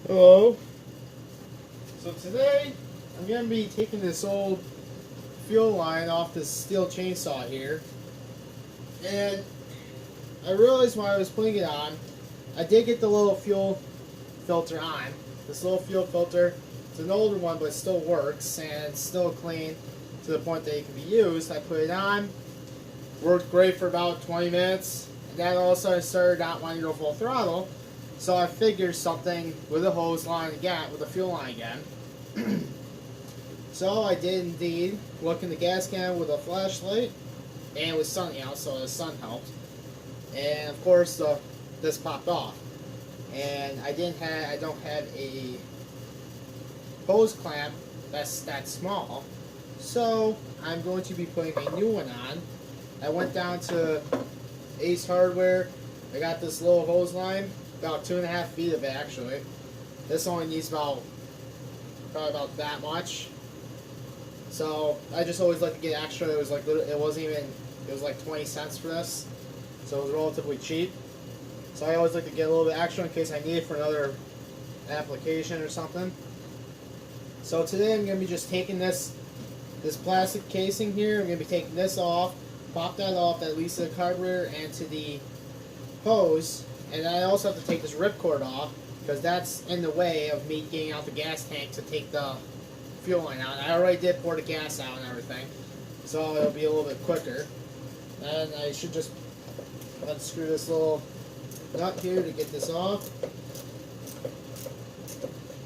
Hello. So today I'm going to be taking this old fuel line off this steel chainsaw here, and I realized when I was putting it on, I did get the little fuel filter on. This little fuel filter, it's an older one but it still works and it's still clean to the point that it can be used. I put it on, worked great for about 20 minutes, and then all of a sudden I started not wanting to go full throttle. So I figured something with a hose line again, with a fuel line again. So I did indeed look in the gas can with a flashlight, and it was sunny out, so the sun helped. And of course, this popped off. And I don't have a hose clamp that's that small, so I'm going to be putting a new one on. I went down to Ace Hardware. I got this little hose line. About 2.5 feet of it, actually. This only needs probably about that much. So I just always like to get extra. It was like it was like 20 cents for this, so it was relatively cheap. So I always like to get a little bit extra in case I need it for another application or something. So today I'm going to be just taking this plastic casing here. I'm going to be taking this off, pop that off, that leads to the carburetor and to the hose. And I also have to take this ripcord off because that's in the way of me getting out the gas tank to take the fuel line out. I already did pour the gas out and everything, so it'll be a little bit quicker. And I should just unscrew this little nut here to get this off.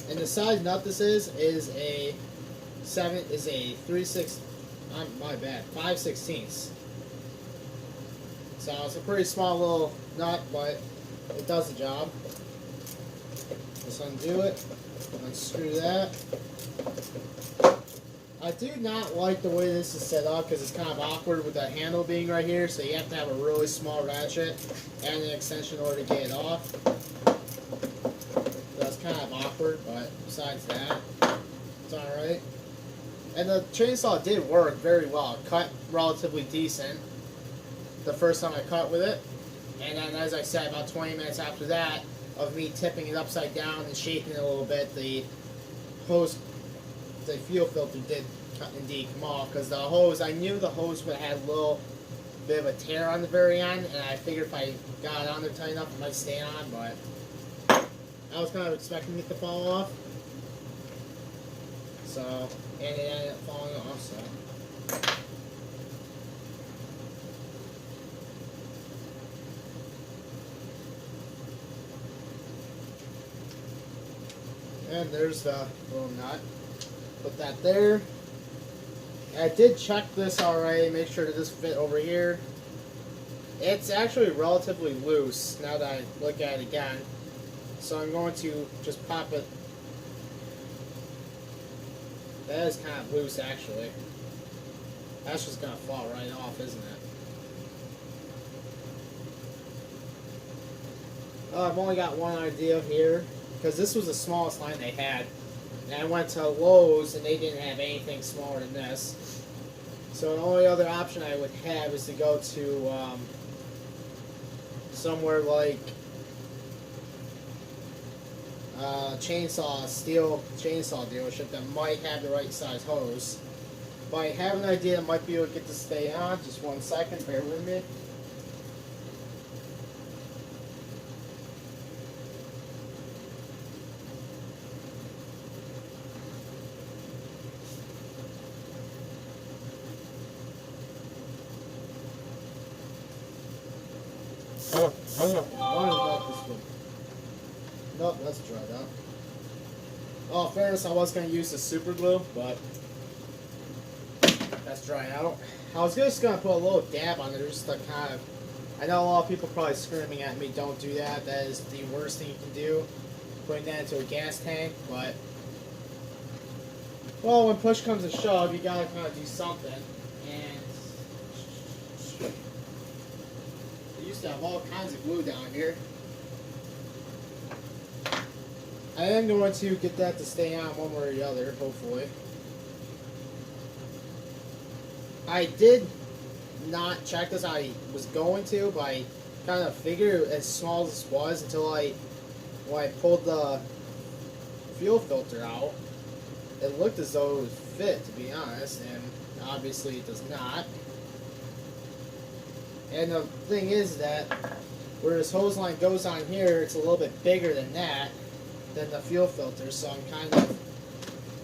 And the size nut this is a 5/16. So it's a pretty small little nut, but it does the job. Just undo it, unscrew that. I do not like the way this is set up because it's kind of awkward with the handle being right here, so you have to have a really small ratchet and an extension in order to get it off. That's kind of awkward, but besides that, it's alright. And the chainsaw did work very well. It cut relatively decent the first time I cut with it. And then, as I said, about 20 minutes after that, of me tipping it upside down and shaking it a little bit, the fuel filter did indeed come off. Because the hose, I knew the hose would have had a little bit of a tear on the very end, and I figured if I got it on there tight enough, it might stay on, but I was kind of expecting it to fall off. So, and it ended up falling off, so. And there's the little nut. Put that there. I did check this already, make sure that this fit over here. It's actually relatively loose now that I look at it again. So I'm going to just pop it. That is kind of loose actually. That's just going to fall right off, isn't it? I've only got one idea here, because this was the smallest line they had. And I went to Lowe's and they didn't have anything smaller than this. So the only other option I would have is to go to somewhere like steel chainsaw dealership that might have the right size hose. But I have an idea I might be able to get this to stay on. Just 1 second, bear with me. What about this one? Nope, that's dried out. Oh, in fairness, I was going to use the super glue, but that's dry out. I was just going to put a little dab on there just to kind of... I know a lot of people probably screaming at me, don't do that. That is the worst thing you can do, putting that into a gas tank, but... Well, when push comes to shove, you got to kind of do something. And... I used to have all kinds of glue down here. I am going to get that to stay on one way or the other, hopefully. I did not check this. I was going to, but I kind of figured as small as this was until when I pulled the fuel filter out, it looked as though it would fit, to be honest, and obviously it does not. And the thing is that where this hose line goes on here, it's a little bit bigger than that, than the fuel filter, so I'm kind of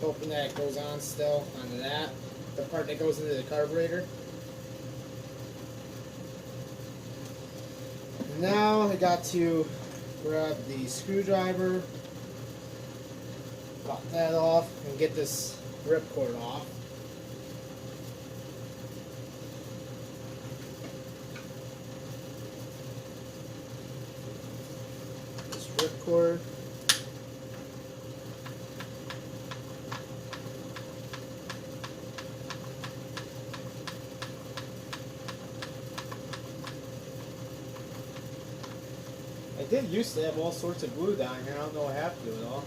hoping that it goes on still onto that, the part that goes into the carburetor. Now I got to grab the screwdriver, pop that off, and get this ripcord off. This ripcord. I did used to have all sorts of glue down here. I don't know what happened to it all.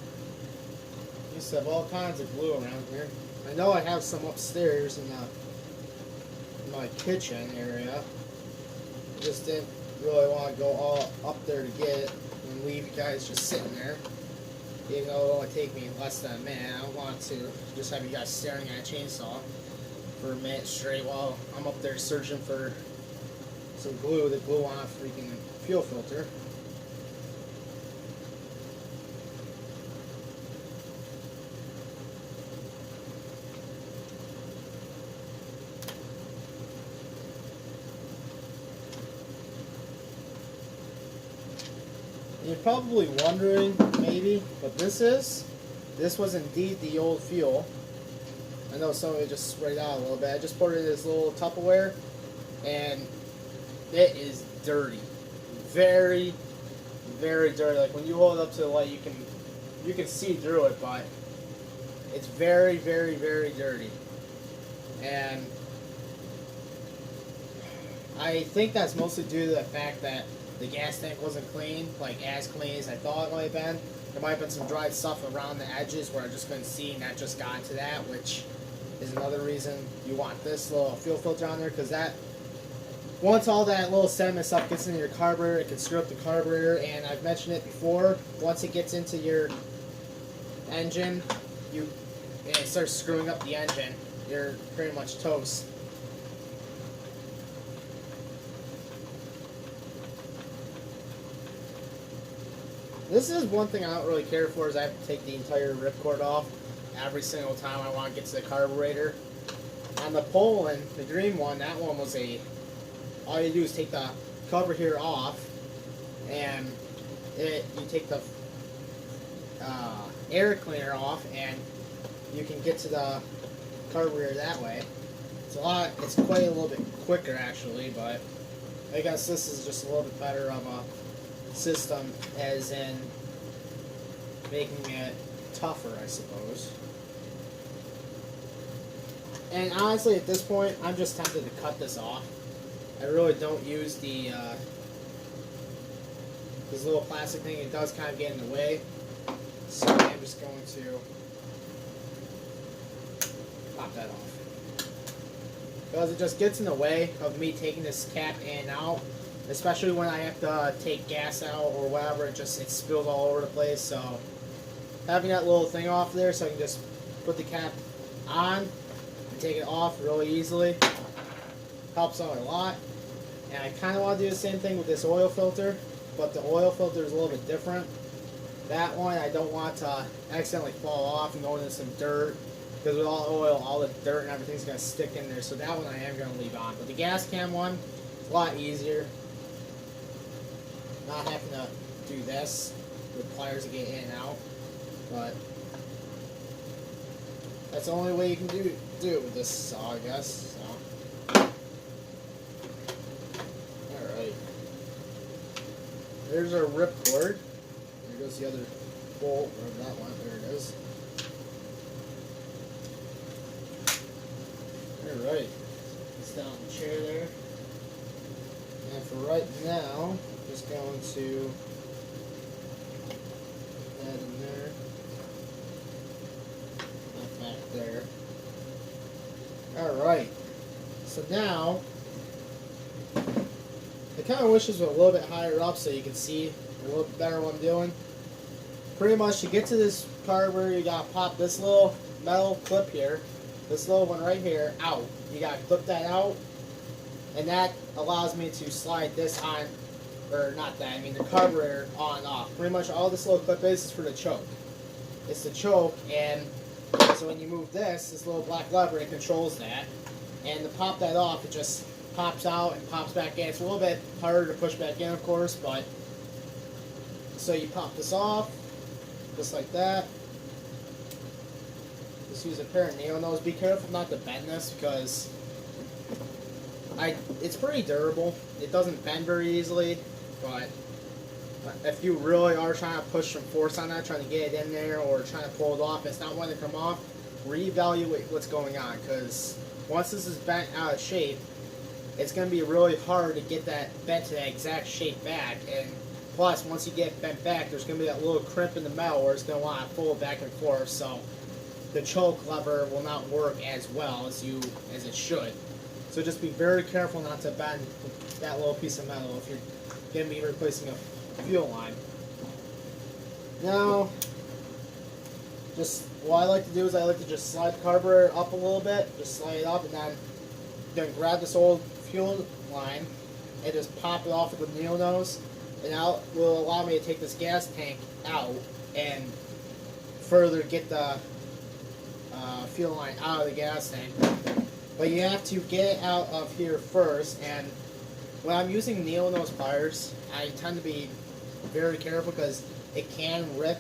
Used to have all kinds of glue around here. I know I have some upstairs in my kitchen area. I just didn't really want to go all up there to get it and leave you guys just sitting there. Even though it'll only take me less than a minute, I don't want to just have you guys staring at a chainsaw for a minute straight while I'm up there searching for some glue to glue on a freaking fuel filter. You're probably wondering, maybe, what this is. This was indeed the old fuel. I know some of it just sprayed out a little bit. I just poured it in this little Tupperware, and it is dirty. Very, very dirty. Like when you hold it up to the light, you can see through it, but it's very, very, very dirty. And I think that's mostly due to the fact that the gas tank wasn't clean, like as clean as I thought it might have been. There might have been some dried stuff around the edges where I just couldn't see, and that just got into that, which is another reason you want this little fuel filter on there, because that, once all that little sediment stuff gets into your carburetor, it can screw up the carburetor, and I've mentioned it before, once it gets into your engine, and it starts screwing up the engine, you're pretty much toast. This is one thing I don't really care for, is I have to take the entire ripcord off every single time I want to get to the carburetor. On the Poland, the green one, that one was all you do is take the cover here off, and you take the air cleaner off, and you can get to the carburetor that way. It's quite a little bit quicker actually, but I guess this is just a little bit better of a system, as in making it tougher, I suppose. And honestly, at this point, I'm just tempted to cut this off. I really don't use this little plastic thing. It does kind of get in the way, so I'm just going to pop that off, because it just gets in the way of me taking this cap in and out. Especially when I have to take gas out or whatever, it spills all over the place. So having that little thing off there, so I can just put the cap on and take it off really easily, helps out a lot. And I kind of want to do the same thing with this oil filter, but the oil filter is a little bit different. That one I don't want to accidentally fall off and go into some dirt, because with all oil, all the dirt and everything's going to stick in there. So that one I am going to leave on. But the gas cam one, it's a lot easier. Not having to do this with pliers to get in and out, but that's the only way you can do it with this saw, I guess. So, all right. There's our ripcord. There goes the other bolt, wherever that one. There it is. All right. It's down in the chair there. And for right now, just going to put that in there, that back there. Alright, so now, I kind of wish this was a little bit higher up so you can see a little bit better what I'm doing. pretty much to get to this part where you gotta pop this little metal clip here, this little one right here, out. You gotta clip that out, and that allows me to slide this on, or not that, I mean the carburetor on and off. Pretty much all this little clip is for the choke. It's the choke, and so when you move this little black lever, it controls that. And to pop that off, it just pops out and pops back in. It's a little bit harder to push back in, of course, but so you pop this off, just like that. Just use a pair of nail nose. Be careful not to bend this because it's pretty durable. It doesn't bend very easily, but if you really are trying to push some force on that, trying to get it in there or trying to pull it off, it's not wanting to come off, reevaluate what's going on, because once this is bent out of shape, it's going to be really hard to get that bent to that exact shape back. And plus, once you get it bent back, there's going to be that little crimp in the metal where it's going to want to fold back and forth, so the choke lever will not work as well as it should. So just be very careful not to bend that little piece of metal if you're going to be replacing a fuel line. Now, just what I like to do is I like to just slide the carburetor up a little bit, just slide it up, and then grab this old fuel line and just pop it off with the nail nose, and that will allow me to take this gas tank out and further get the fuel line out of the gas tank. But you have to get it out of here first, and when I'm using nail nose pliers, I tend to be very careful because it can rip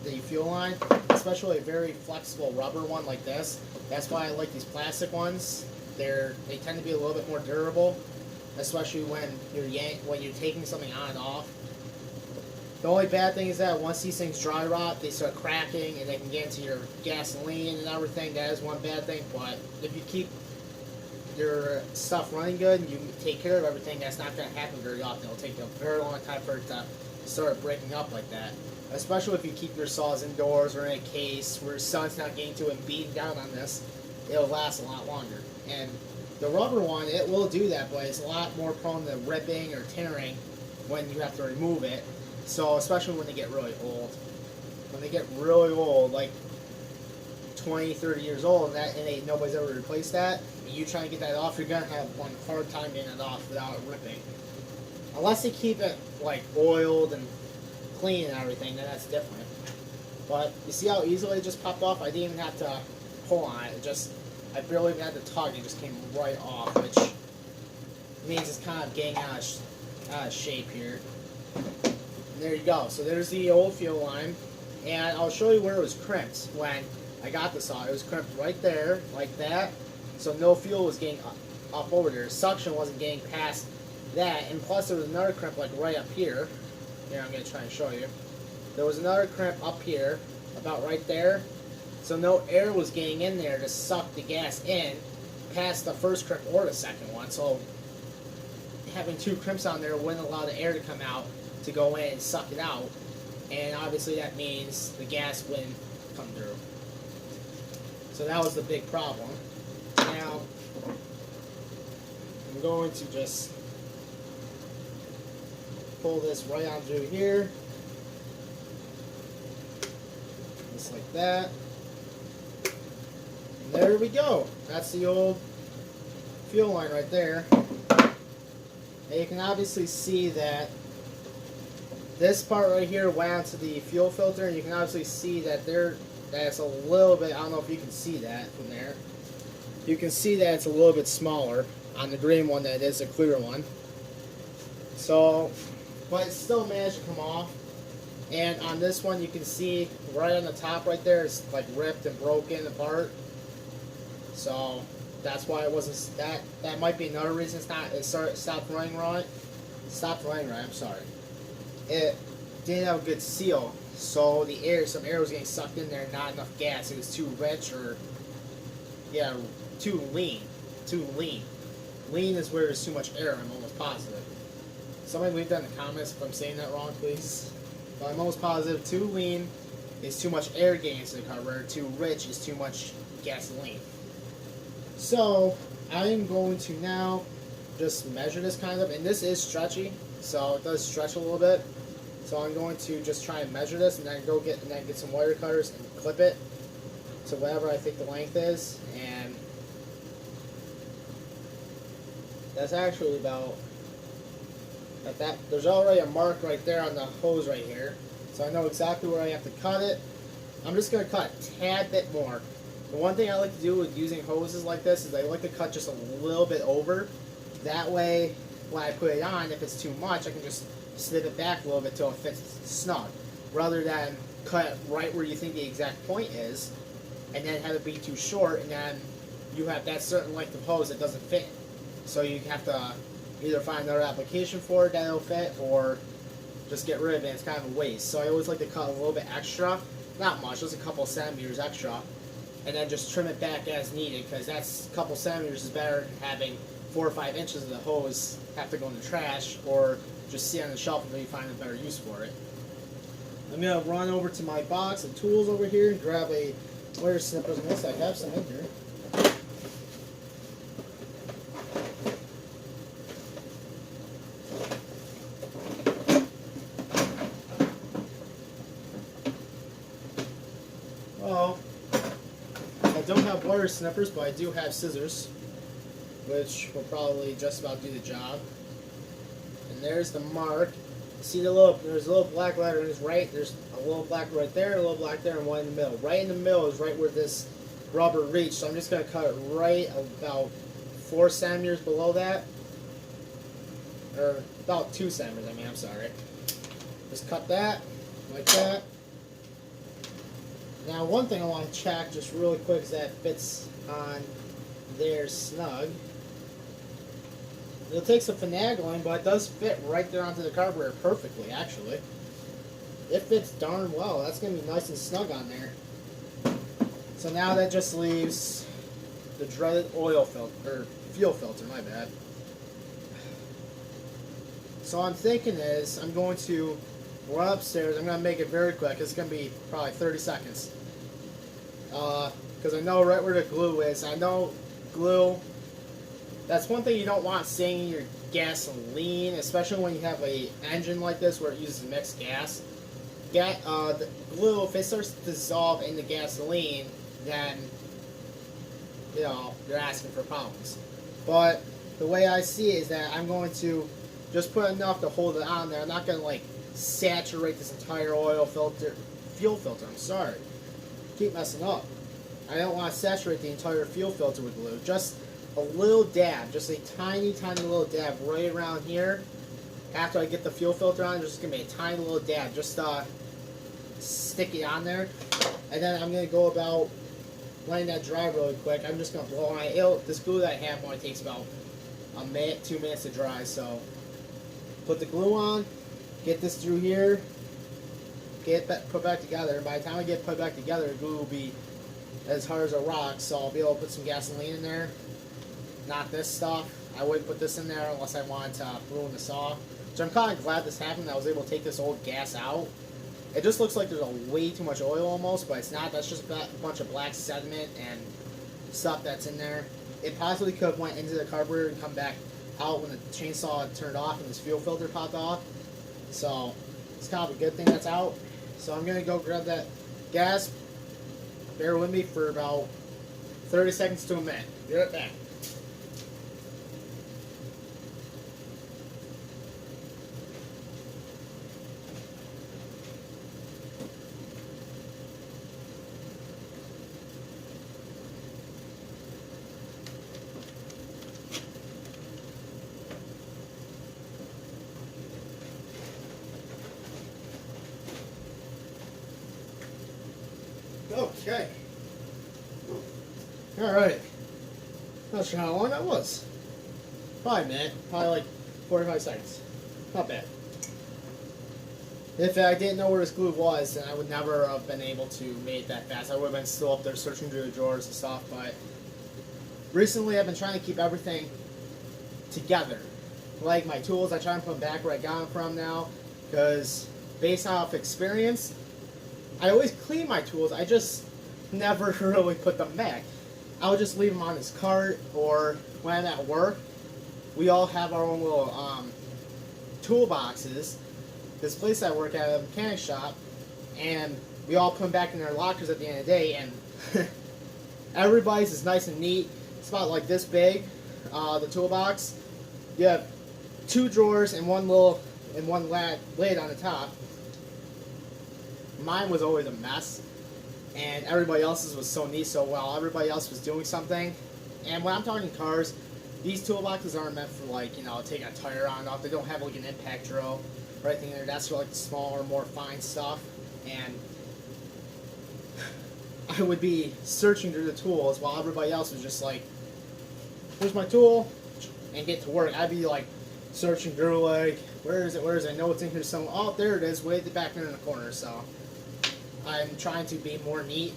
the fuel line, especially a very flexible rubber one like this. That's why I like these plastic ones. They tend to be a little bit more durable, especially when you're taking something on and off. The only bad thing is that once these things dry rot, they start cracking and they can get into your gasoline and everything. That is one bad thing, but if you keep your stuff running good and you take care of everything, that's not going to happen very often. It'll take a very long time for it to start breaking up like that. Especially if you keep your saws indoors or in a case where the sun's not getting to it and beating down on this, it'll last a lot longer. And the rubber one, it will do that, but it's a lot more prone to ripping or tearing when you have to remove it. So especially when they get really old. When they get really old, like 20, 30 years old, and nobody's ever replaced that, and you try to get that off, you're going to have one hard time getting it off without it ripping. Unless they keep it like oiled and clean and everything, then that's different. But you see how easily it just popped off? I didn't even have to pull on it. I barely even had to tug. It just came right off, which means it's kind of getting out of shape here. And there you go. So there's the old fuel line, and I'll show you where it was crimped when I got this off. It was crimped right there, like that. So no fuel was getting up over there. Suction wasn't getting past that, and plus there was another crimp like right up here. Here, I'm going to try and show you. There was another crimp up here, about right there. So no air was getting in there to suck the gas in past the first crimp or the second one. So having two crimps on there wouldn't allow the air to come out to go in and suck it out. And obviously that means the gas wouldn't come through. So that was the big problem. Now, I'm going to just pull this right on through here, just like that, and there we go. That's the old fuel line right there. And you can obviously see that this part right here went onto the fuel filter, and you can obviously see that that's a little bit, I don't know if you can see that from there. You can see that it's a little bit smaller on the green one than it is the clear one. So, but it still managed to come off. And on this one, you can see right on the top right there, it's like ripped and broken apart. So that's why it wasn't. That might be another reason it stopped running right. Stopped running right. I'm sorry. It didn't have a good seal, so some air was getting sucked in there, not enough gas. It was too rich, or yeah, too lean. Too lean. Lean is where there's too much air. I'm almost positive. Somebody leave that in the comments if I'm saying that wrong, please. But I'm almost positive too lean is too much air getting into the carburetor. Too rich is too much gasoline. So I am going to now just measure this kind of, and this is stretchy, so it does stretch a little bit. So I'm going to just try and measure this, and then get some wire cutters and clip it to whatever I think the length is, and that's actually about at that. There's already a mark right there on the hose right here, so I know exactly where I have to cut it. I'm just going to cut a tad bit more. The one thing I like to do with using hoses like this is I like to cut just a little bit over. That way, when I put it on, if it's too much, I can just snip it back a little bit till it fits snug, rather than cut it right where you think the exact point is, and then have it be too short, and then you have that certain length of hose that doesn't fit. So you have to either find another application for it that'll fit, or just get rid of it. It's kind of a waste. So I always like to cut a little bit extra, not much, just a couple centimeters extra, and then just trim it back as needed, because that's a couple centimeters is better than having 4 or 5 inches of the hose have to go in the trash or just sit on the shelf until you find a better use for it. I'm going to run over to my box of tools over here and grab a wire snippers, and this I have some in here. Well, I don't have wire snippers, but I do have scissors, which will probably just about do the job. And there's the mark. See there's a little black letter in his right. There's a little black right there, a little black there, and one in the middle. Right in the middle is right where this rubber reached. So I'm just going to cut it right about 4 centimeters below that. Or about 2 centimeters, I'm sorry. Just cut that, like that. Now one thing I want to check just really quick is that it fits on there snug. It'll take some finagling, but it does fit right there onto the carburetor perfectly, actually. It fits darn well. That's going to be nice and snug on there. So now that just leaves the dreaded oil filter, or fuel filter, my bad. So what I'm thinking is I'm going to run upstairs. I'm going to make it very quick. It's going to be probably 30 seconds. Because I know right where the glue is. I know glue. That's one thing you don't want staying in your gasoline, especially when you have an engine like this where it uses mixed gas. The glue, if it starts to dissolve in the gasoline, then you're asking for problems. But the way I see it is that I'm going to just put enough to hold it on there. I'm not going to like saturate this entire fuel filter. I'm sorry. Keep messing up. I don't want to saturate the entire fuel filter with glue. Just a little dab, just a tiny, tiny little dab right around here. After I get the fuel filter on, there's just going to be a tiny little dab. Just stick it on there. And then I'm going to go about letting that dry really quick. I'm just going to blow on it. This glue that I have only takes about a minute, 2 minutes to dry. So put the glue on, get this through here, get it put back together. And by the time I get it put back together, the glue will be as hard as a rock. So I'll be able to put some gasoline in there. Not this stuff. I wouldn't put this in there unless I wanted to ruin the saw. So I'm kind of glad this happened. I was able to take this old gas out. It just looks like there's way too much oil almost, but it's not. That's just a bunch of black sediment and stuff that's in there. It possibly could have went into the carburetor and come back out when the chainsaw turned off and this fuel filter popped off. So it's kind of a good thing that's out. So I'm going to go grab that gas. Bear with me for about 30 seconds to a minute. Be right back. Okay. Alright. Not sure how long that was. Probably a minute. Probably like 45 seconds. Not bad. If I didn't know where this glue was, then I would never have been able to make it that fast. I would have been still up there searching through the drawers and stuff, but recently I've been trying to keep everything together. Like my tools, I try and put them back where I got them from now, because based off experience, I always clean my tools. I just never really put them back. I would just leave them on this cart, or when I'm at work, we all have our own little toolboxes, this place I work at, a mechanic shop, and we all put them back in their lockers at the end of the day, and everybody's is nice and neat. It's about like this big, the toolbox. You have 2 drawers and one lid on the top. Mine was always a mess, and everybody else's was so neat. So while everybody else was doing something, and when I'm talking cars, these toolboxes aren't meant for, like, you know, taking a tire on and off. They don't have like an impact drill or anything there. That's for like the smaller, more fine stuff. And I would be searching through the tools while everybody else was just like, here's my tool, and get to work. I'd be like searching through, like, where is it? I know it's in here somewhere. Oh, there it is, way at the back there in the corner. So I'm trying to be more neat,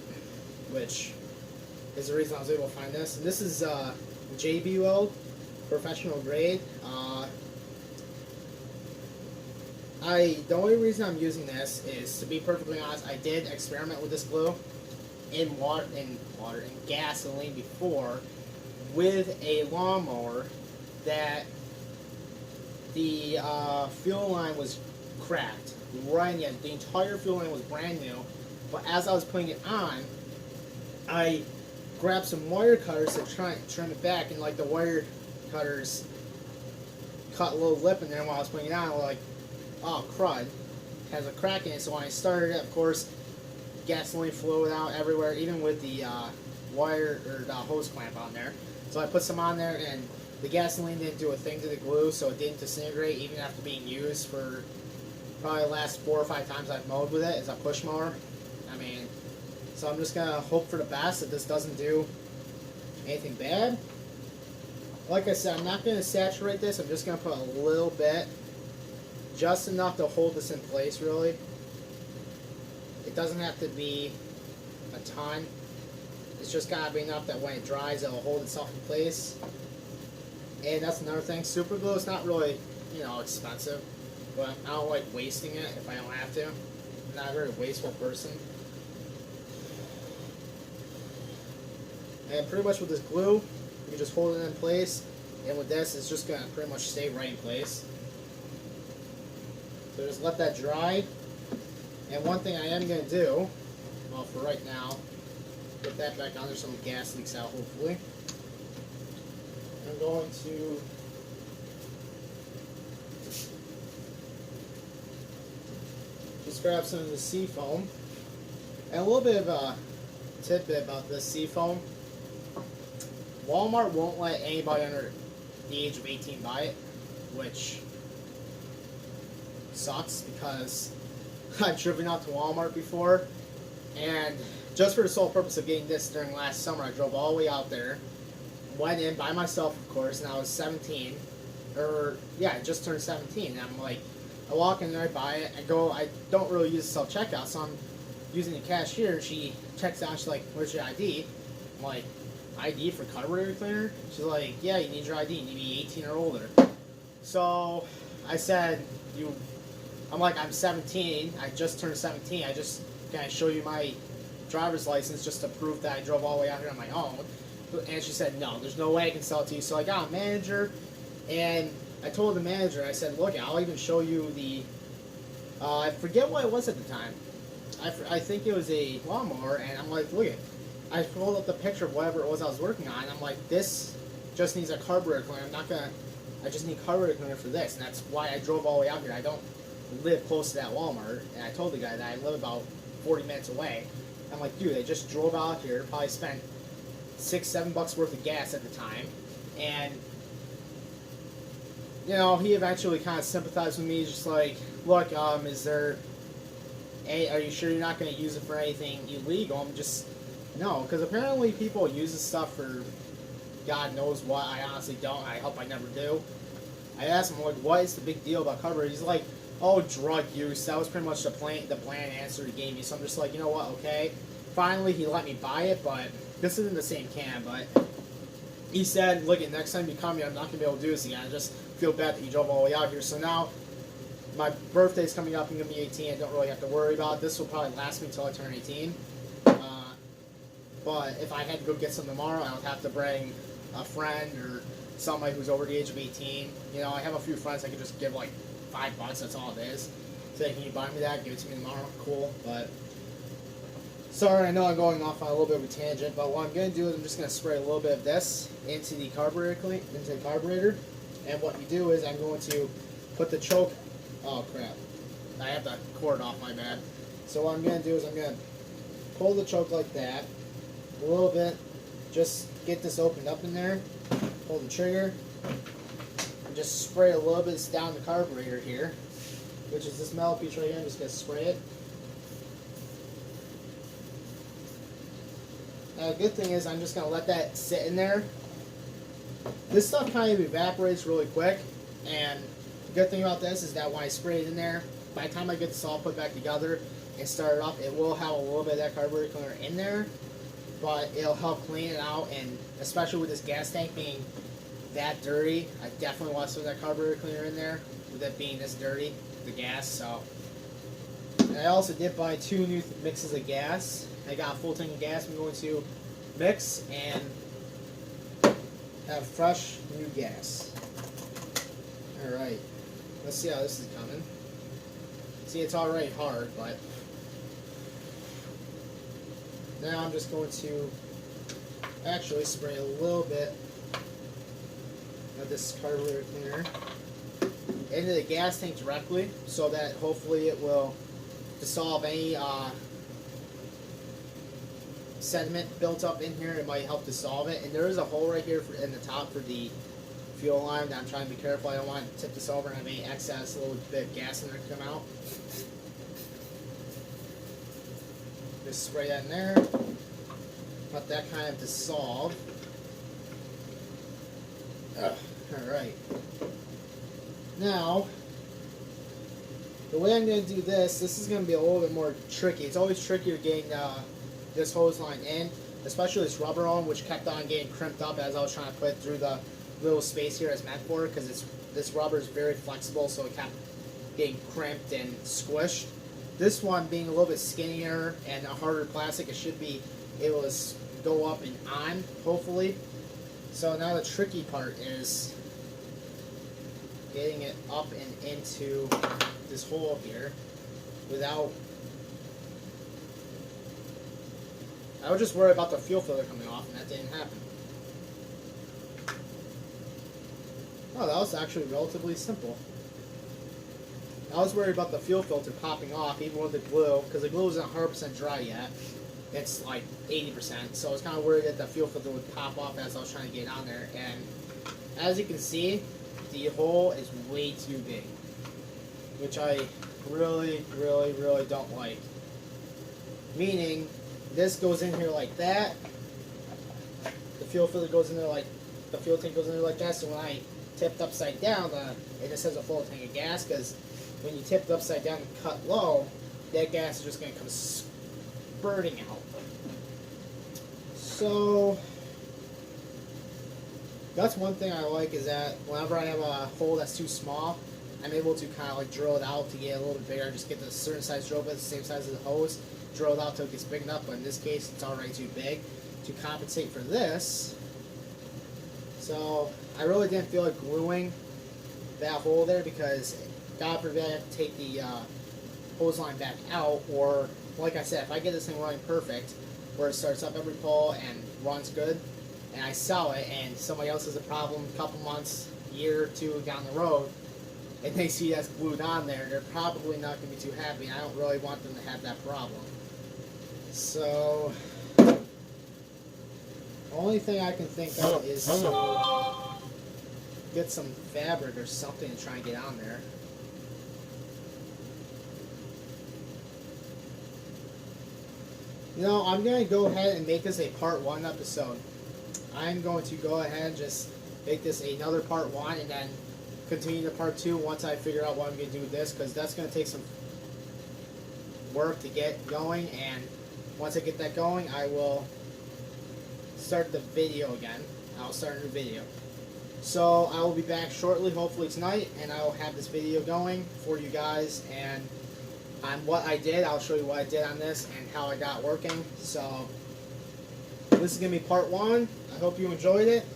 which is the reason I was able to find this. And this is JB Weld professional grade. The only reason I'm using this is, to be perfectly honest, I did experiment with this glue in gasoline before with a lawnmower that the fuel line was cracked. Right, yeah, the entire fuel line was brand new, but as I was putting it on, I grabbed some wire cutters to try and trim it back, and like the wire cutters cut a little lip in there while I was putting it on. I was like, oh crud, has a crack in it. So when I started it, of course, gasoline flowed out everywhere, even with the wire or the hose clamp on there. So I put some on there, and the gasoline didn't do a thing to the glue, so it didn't disintegrate even after being used for probably the last 4 or 5 times I've mowed with it as a push mower. I mean, so I'm just gonna hope for the best that this doesn't do anything bad. Like I said, I'm not gonna saturate this. I'm just gonna put a little bit, just enough to hold this in place, really. It doesn't have to be a ton. It's just gotta be enough that when it dries, it'll hold itself in place. And that's another thing. Super glue is not really, you know, expensive, but I don't like wasting it if I don't have to. I'm not a very wasteful person. And pretty much with this glue, you just hold it in place, and with this, it's just gonna pretty much stay right in place. So just let that dry. And one thing I am gonna do, well, for right now, put that back on there so the gas leaks out, hopefully. I'm going to just grab some of the sea foam. And a little bit of a tidbit about this sea foam. Walmart won't let anybody under the age of 18 buy it, which sucks because I've driven out to Walmart before, and just for the sole purpose of getting this during last summer, I drove all the way out there, went in by myself, of course, and I was 17, or yeah, I just turned 17, and I'm like, I walk in there, I buy it, I don't really use the self-checkout, so I'm using the cashier, she checks out, she's like, where's your ID? I'm like, ID for carburetor cleaner? She's like, yeah, you need your ID, you need to be 18 or older. So I said, I'm like, I'm 17, I just turned 17, can I show you my driver's license just to prove that I drove all the way out here on my own? And she said, no, there's no way I can sell it to you. So I got a manager, and I told the manager, I said, look, I'll even show you the, I forget what it was at the time. I think it was a lawnmower, and I'm like, look, I pulled up the picture of whatever it was I was working on, and I'm like, this just needs a carburetor cleaner. I just need carburetor cleaner for this, and that's why I drove all the way out here. I don't live close to that Walmart, and I told the guy that I live about 40 minutes away. I'm like, dude, I just drove out here, probably spent $6-7 worth of gas at the time, and you know, he eventually kind of sympathized with me. He's just like, look, are you sure you're not going to use it for anything illegal? I'm just, no, because apparently people use this stuff for God knows what. I honestly don't. I hope I never do. I asked him, like, what is the big deal about carburetor? He's like, oh, drug use. That was pretty much the bland answer he gave me. So I'm just like, you know what, okay. Finally, he let me buy it, but this isn't the same can, but he said, look, next time you come here, I'm not going to be able to do this again. I just feel bad that you drove all the way out here. So now, my birthday's coming up. I'm going to be 18. I don't really have to worry about it. This will probably last me until I turn 18. But if I had to go get some tomorrow, I would have to bring a friend or somebody who's over the age of 18. You know, I have a few friends I could just give like $5, that's all it is. Say, can you buy me that? Give it to me tomorrow. Cool, but sorry, I know I'm going off on a little bit of a tangent, but what I'm going to do is I'm just going to spray a little bit of this into the carburetor, and what you do is I'm going to put the choke. Oh crap! I have the cord off. My bad. So what I'm going to do is I'm going to pull the choke like that a little bit, just get this opened up in there. Pull the trigger, and just spray a little bit down the carburetor here, which is this metal piece right here. I'm just going to spray it. Now the good thing is I'm just going to let that sit in there. This stuff kind of evaporates really quick, and the good thing about this is that when I spray it in there, by the time I get this all put back together and start it up, it will have a little bit of that carburetor cleaner in there, but it'll help clean it out, and especially with this gas tank being that dirty, I definitely want some of that carburetor cleaner in there, with it being this dirty, the gas. So, and I also did buy 2 new mixes of gas. I got a full tank of gas I'm going to mix and have fresh new gas. Alright, let's see how this is coming. See, it's already hard, but now I'm just going to actually spray a little bit of this carburetor cleaner into the gas tank directly, so that hopefully it will dissolve any sediment built up in here. It might help dissolve it. And there is a hole right here in the top for the fuel line that I'm trying to be careful. I don't want to tip this over and have any excess little bit of gas in there to come out. Just spray that in there. Let that kind of dissolve. Alright. Now, the way I'm going to do this is going to be a little bit more tricky. It's always trickier getting this hose line in, especially this rubber on, which kept on getting crimped up as I was trying to put it through the little space here it's meant for, because this rubber is very flexible, so it kept getting crimped and squished. This one being a little bit skinnier and a harder plastic, it should be able to go up and on, hopefully. So now the tricky part is getting it up and into this hole here without... I was just worried about the fuel filter coming off, and that didn't happen. Oh, that was actually relatively simple. I was worried about the fuel filter popping off, even with the glue, because the glue isn't 100% dry yet. It's like 80%, so I was kind of worried that the fuel filter would pop off as I was trying to get on there. And as you can see, the hole is way too big, which I really, really, really don't like. Meaning, this goes in here like that. The fuel filter goes in there like, the fuel tank goes in there like that. So when I tipped upside down, it just has a full tank of gas, because when you tip it upside down and cut low, that gas is just going to come spurting out. So that's one thing I like, is that whenever I have a hole that's too small, I'm able to kind of like drill it out to get a little bit bigger. Just get the certain size drill bit, the same size as the hose, drill it out until it gets big enough. But in this case, it's already too big to compensate for this. So I really didn't feel like gluing that hole there, because God forbid I have to take the hose line back out, or like I said, if I get this thing running perfect, where it starts up every pull and runs good, and I sell it, and somebody else has a problem a couple months, year or two down the road, and they see that's glued on there, they're probably not going to be too happy, and I don't really want them to have that problem. So, the only thing I can think of is to get some fabric or something to try and get on there. You know, I'm going to go ahead and make this a part 1 episode. I'm going to go ahead and just make this another part 1, and then continue to part 2 once I figure out what I'm going to do with this, because that's going to take some work to get going, and once I get that going, I will start the video again. I'll start a new video. So I will be back shortly, hopefully tonight, and I will have this video going for you guys, and on what I did. I'll show you what I did on this and how I got working. So this is going to be part 1. I hope you enjoyed it,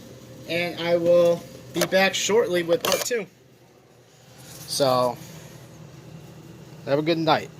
and I will be back shortly with part 2. So Have a good night.